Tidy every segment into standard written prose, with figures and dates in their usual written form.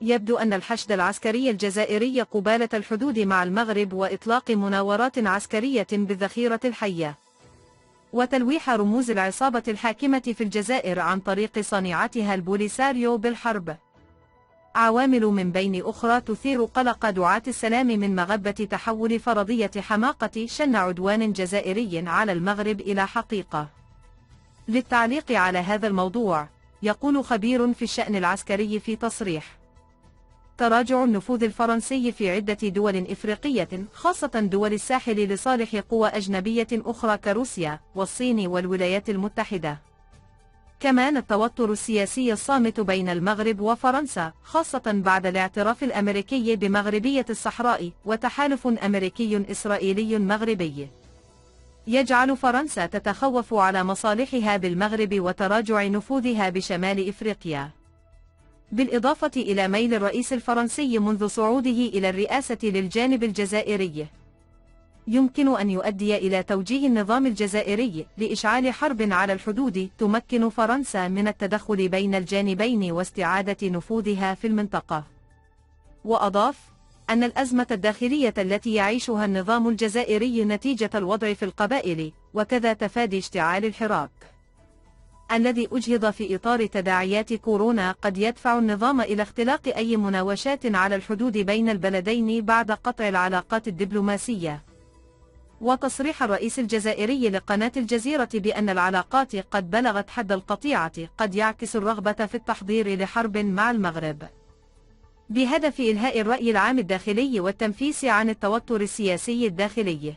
يبدو أن الحشد العسكري الجزائري قبالة الحدود مع المغرب وإطلاق مناورات عسكرية بالذخيرة الحية وتلويح رموز العصابة الحاكمة في الجزائر عن طريق صنيعتها البوليساريو بالحرب عوامل من بين أخرى تثير قلق دعاة السلام من مغبة تحول فرضية حماقة شن عدوان جزائري على المغرب إلى حقيقة. للتعليق على هذا الموضوع، يقول خبير في الشأن العسكري في تصريح: تراجع النفوذ الفرنسي في عدة دول إفريقية خاصة دول الساحل لصالح قوى أجنبية أخرى كروسيا والصين والولايات المتحدة. كمان التوتر السياسي الصامت بين المغرب وفرنسا خاصة بعد الاعتراف الأمريكي بمغربية الصحراء وتحالف أمريكي إسرائيلي مغربي يجعل فرنسا تتخوف على مصالحها بالمغرب وتراجع نفوذها بشمال إفريقيا، بالإضافة إلى ميل الرئيس الفرنسي منذ صعوده إلى الرئاسة للجانب الجزائري يمكن أن يؤدي إلى توجيه النظام الجزائري لإشعال حرب على الحدود تمكن فرنسا من التدخل بين الجانبين واستعادة نفوذها في المنطقة. وأضاف أن الأزمة الداخلية التي يعيشها النظام الجزائري نتيجة الوضع في القبائل وكذا تفادي اشتعال الحراك الذي أجهض في إطار تداعيات كورونا قد يدفع النظام إلى اختلاق أي مناوشات على الحدود بين البلدين بعد قطع العلاقات الدبلوماسية. وتصريح الرئيس الجزائري لقناة الجزيرة بأن العلاقات قد بلغت حد القطيعة قد يعكس الرغبة في التحضير لحرب مع المغرب بهدف إلهاء الرأي العام الداخلي والتنفيس عن التوتر السياسي الداخلي.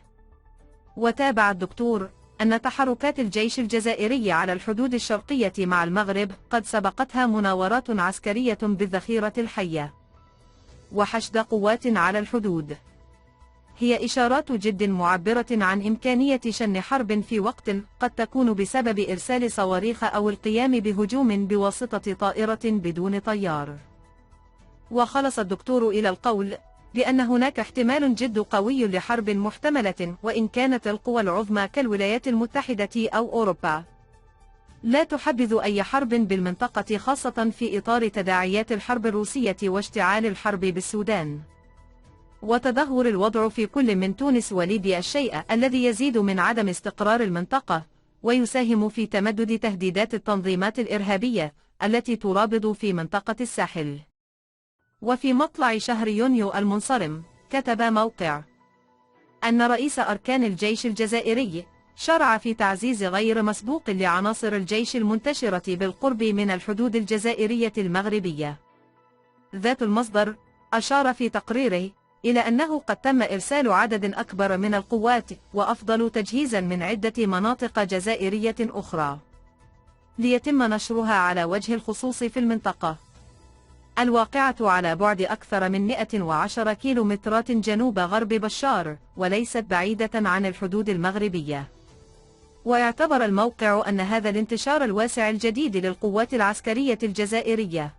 وتابع الدكتور أن تحركات الجيش الجزائري على الحدود الشرقية مع المغرب قد سبقتها مناورات عسكرية بالذخيرة الحية وحشد قوات على الحدود، هي إشارات جد معبرة عن إمكانية شن حرب في وقت قد تكون بسبب إرسال صواريخ أو القيام بهجوم بواسطة طائرة بدون طيار. وخلص الدكتور إلى القول بأن هناك احتمال جد قوي لحرب محتملة، وإن كانت القوى العظمى كالولايات المتحدة أو أوروبا لا تحبذ أي حرب بالمنطقة، خاصة في إطار تداعيات الحرب الروسية واشتعال الحرب بالسودان وتدهور الوضع في كل من تونس وليبيا، الشيء الذي يزيد من عدم استقرار المنطقة ويساهم في تمدد تهديدات التنظيمات الإرهابية التي ترابط في منطقة الساحل. وفي مطلع شهر يونيو المنصرم كتب موقع أن رئيس أركان الجيش الجزائري شرع في تعزيز غير مسبوق لعناصر الجيش المنتشرة بالقرب من الحدود الجزائرية المغربية. ذات المصدر أشار في تقريره إلى أنه قد تم إرسال عدد أكبر من القوات وأفضل تجهيزا من عدة مناطق جزائرية أخرى ليتم نشرها على وجه الخصوص في المنطقة الواقعة على بعد أكثر من 110 كيلومترات جنوب غرب بشار وليست بعيدة عن الحدود المغربية. ويعتبر الموقع أن هذا الانتشار الواسع الجديد للقوات العسكرية الجزائرية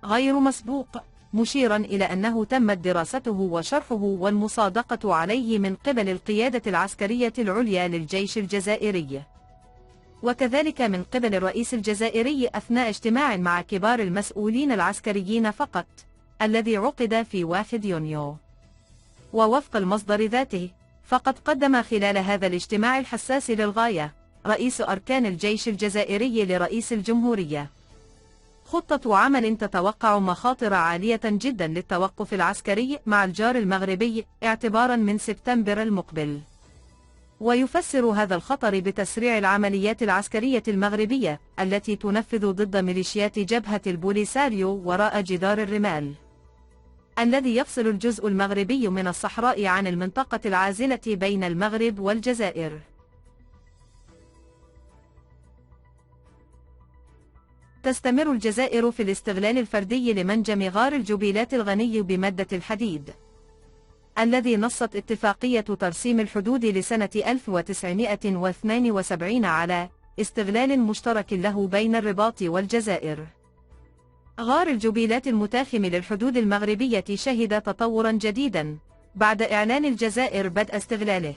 غير مسبوق، مشيرا إلى أنه تمت دراسته وشرحه والمصادقة عليه من قبل القيادة العسكرية العليا للجيش الجزائري وكذلك من قبل الرئيس الجزائري أثناء اجتماع مع كبار المسؤولين العسكريين فقط الذي عقد في 1 يونيو. ووفق المصدر ذاته فقد قدم خلال هذا الاجتماع الحساس للغاية رئيس أركان الجيش الجزائري لرئيس الجمهورية خطة عمل تتوقع مخاطر عالية جدا للتوقف العسكري مع الجار المغربي اعتبارا من سبتمبر المقبل. ويفسر هذا الخطر بتسريع العمليات العسكرية المغربية التي تنفذ ضد ميليشيات جبهة البوليساريو وراء جدار الرمال الذي يفصل الجزء المغربي من الصحراء عن المنطقة العازلة بين المغرب والجزائر. تستمر الجزائر في الاستغلال الفردي لمنجم غار الجبيلات الغني بمادة الحديد الذي نصت اتفاقية ترسيم الحدود لسنة 1972 على استغلال مشترك له بين الرباط والجزائر. غار الجبيلات المتاخم للحدود المغربية شهد تطورا جديدا بعد إعلان الجزائر بدء استغلاله،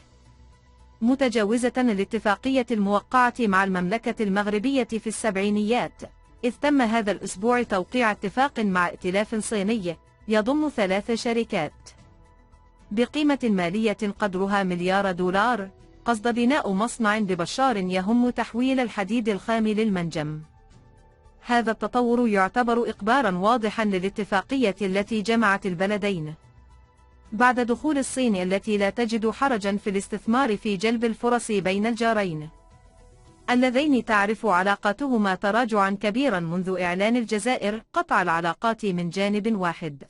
متجاوزة الاتفاقية الموقعة مع المملكة المغربية في السبعينيات إذ تم هذا الأسبوع توقيع اتفاق مع ائتلاف صيني يضم 3 شركات بقيمة مالية قدرها مليار دولار، قصد بناء مصنع ببشار يهم تحويل الحديد الخام للمنجم. هذا التطور يعتبر إقبالا واضحا للاتفاقية التي جمعت البلدين، بعد دخول الصين التي لا تجد حرجا في الاستثمار في جلب الفرص بين الجارين اللذين تعرف علاقاتهما تراجعا كبيرا منذ إعلان الجزائر قطع العلاقات من جانب واحد.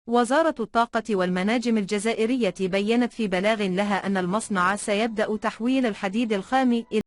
وزارة الطاقة والمناجم الجزائرية بيّنت في بلاغ لها أن المصنع سيبدأ تحويل الحديد الخام إلى